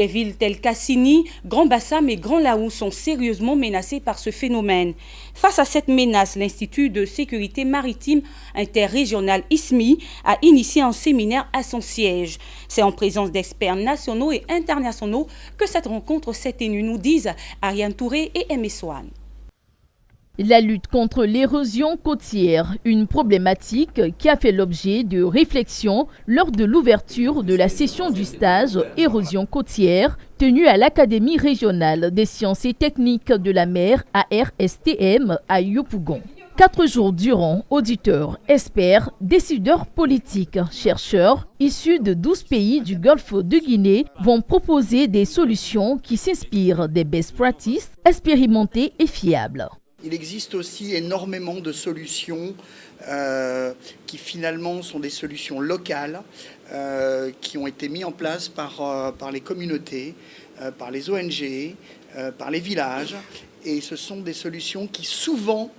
Les villes telles qu'Assini, Grand-Bassam et Grand-Laou sont sérieusement menacées par ce phénomène. Face à cette menace, l'Institut de sécurité maritime interrégional ISMI a initié un séminaire à son siège. C'est en présence d'experts nationaux et internationaux que cette rencontre s'est tenue, nous disent Ariane Touré et Aimé Swan. La lutte contre l'érosion côtière, une problématique qui a fait l'objet de réflexions lors de l'ouverture de la session du stage érosion côtière tenue à l'Académie régionale des sciences et techniques de la mer ARSTM à Yopougon. 4 jours durant, auditeurs, experts, décideurs politiques, chercheurs, issus de 12 pays du Golfe de Guinée vont proposer des solutions qui s'inspirent des best practices expérimentées et fiables. Il existe aussi énormément de solutions qui finalement sont des solutions locales qui ont été mises en place par les communautés, par les ONG, par les villages. Et ce sont des solutions qui souvent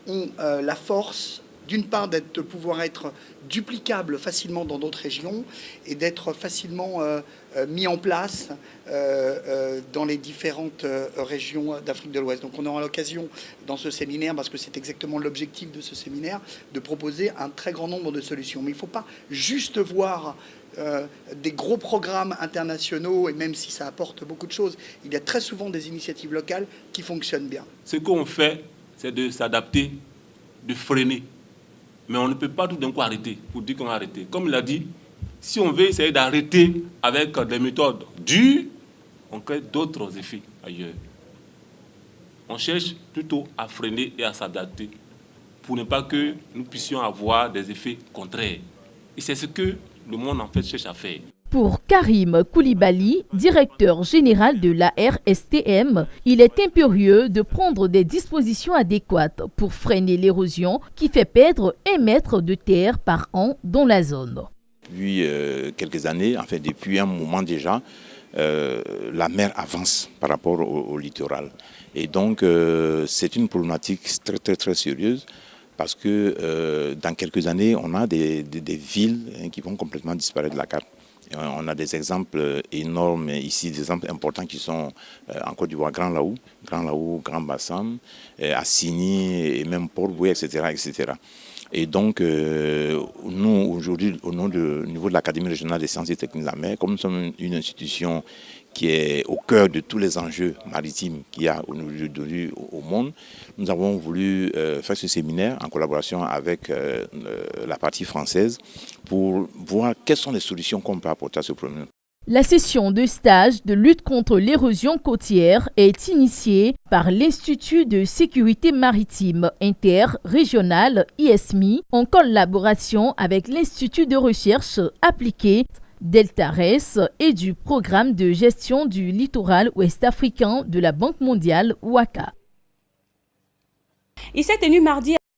ont la force d'une part de pouvoir être duplicables facilement dans d'autres régions et d'être facilement mis en place dans les différentes régions d'Afrique de l'Ouest. Donc on aura l'occasion dans ce séminaire, parce que c'est exactement l'objectif de ce séminaire, de proposer un très grand nombre de solutions. Mais il ne faut pas juste voir des gros programmes internationaux, et même si ça apporte beaucoup de choses, il y a très souvent des initiatives locales qui fonctionnent bien. Ce qu'on fait, c'est de s'adapter, de freiner. Mais on ne peut pas tout d'un coup arrêter pour dire qu'on a arrêté. Comme il a dit, si on veut essayer d'arrêter avec des méthodes dures, on crée d'autres effets ailleurs. On cherche plutôt à freiner et à s'adapter pour ne pas que nous puissions avoir des effets contraires. Et c'est ce que le monde en fait cherche à faire. Pour Karim Koulibaly, directeur général de la RSTM, il est impérieux de prendre des dispositions adéquates pour freiner l'érosion qui fait perdre 1 mètre de terre par an dans la zone. Depuis quelques années, enfin depuis un moment déjà, la mer avance par rapport au littoral. Et donc c'est une problématique très sérieuse. Parce que dans quelques années, on a des villes qui vont complètement disparaître de la carte. On a des exemples énormes ici, des exemples importants qui sont en Côte d'Ivoire, Grand-Laou, Grand-Bassam, Assini et même Port-Boué, etc. Et donc, nous, aujourd'hui, au niveau de l'Académie régionale des sciences et techniques de la mer, comme nous sommes une institution qui est au cœur de tous les enjeux maritimes qu'il y a aujourd'hui au monde, nous avons voulu faire ce séminaire en collaboration avec la partie française pour voir quelles sont les solutions qu'on peut apporter à ce problème. La session de stage de lutte contre l'érosion côtière est initiée par l'Institut de sécurité maritime interrégional ISMI en collaboration avec l'Institut de recherche appliquée Deltares et du programme de gestion du littoral ouest-africain de la Banque mondiale WACA. Il s'est tenu mardi